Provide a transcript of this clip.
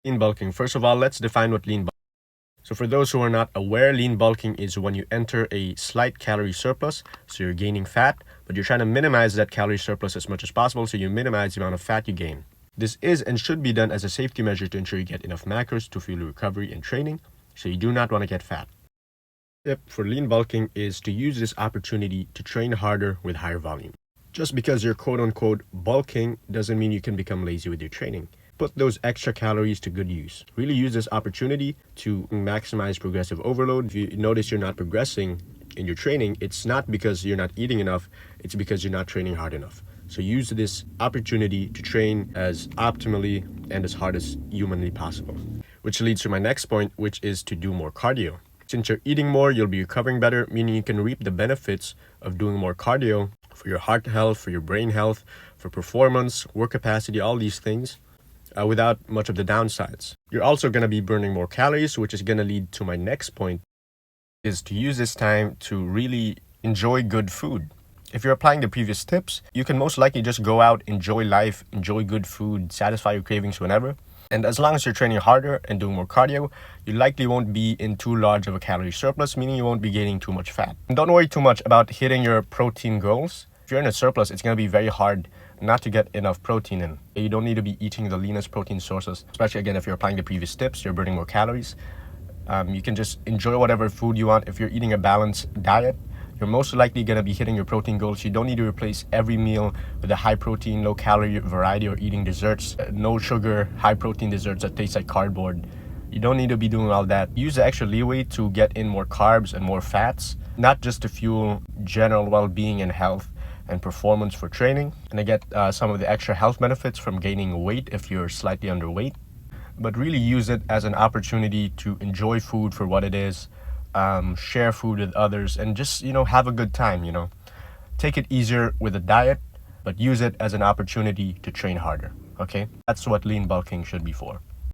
Lean bulking. First of all, let's define what lean bulking is. So for those who are not aware, lean bulking is when you enter a slight calorie surplus, so you're gaining fat, but you're trying to minimize that calorie surplus as much as possible, so you minimize the amount of fat you gain. This is and should be done as a safety measure to ensure you get enough macros to fuel recovery and training, so you do not want to get fat. Tip for lean bulking is to use this opportunity to train harder with higher volume. Just because you're quote-unquote bulking doesn't mean you can become lazy with your training. Put those extra calories to good use. Really use this opportunity to maximize progressive overload. If you notice you're not progressing in your training, it's not because you're not eating enough, it's because you're not training hard enough. So use this opportunity to train as optimally and as hard as humanly possible. Which leads to my next point, which is to do more cardio. Since you're eating more, you'll be recovering better, meaning you can reap the benefits of doing more cardio for your heart health, for your brain health, for performance, work capacity, all these things, without much of the downsides. You're also going to be burning more calories, which is going to lead to my next point, is to use this time to really enjoy good food. If you're applying the previous tips, you can most likely just go out, enjoy life, enjoy good food, satisfy your cravings whenever. And as long as you're training harder and doing more cardio, you likely won't be in too large of a calorie surplus, meaning you won't be gaining too much fat. And don't worry too much about hitting your protein goals. If you're in a surplus, it's going to be very hard not to get enough protein in. You don't need to be eating the leanest protein sources, especially again, if you're applying the previous tips, you're burning more calories. You can just enjoy whatever food you want. If you're eating a balanced diet, you're most likely going to be hitting your protein goals. You don't need to replace every meal with a high protein, low calorie variety or eating desserts, no sugar, high protein desserts that taste like cardboard. You don't need to be doing all that. Use the extra leeway to get in more carbs and more fats, not just to fuel general well-being and health and performance for training, and to get some of the extra health benefits from gaining weight if you're slightly underweight, but really use it as an opportunity to enjoy food for what it is, share food with others, and just, have a good time, Take it easier with a diet, but use it as an opportunity to train harder, okay? That's what lean bulking should be for.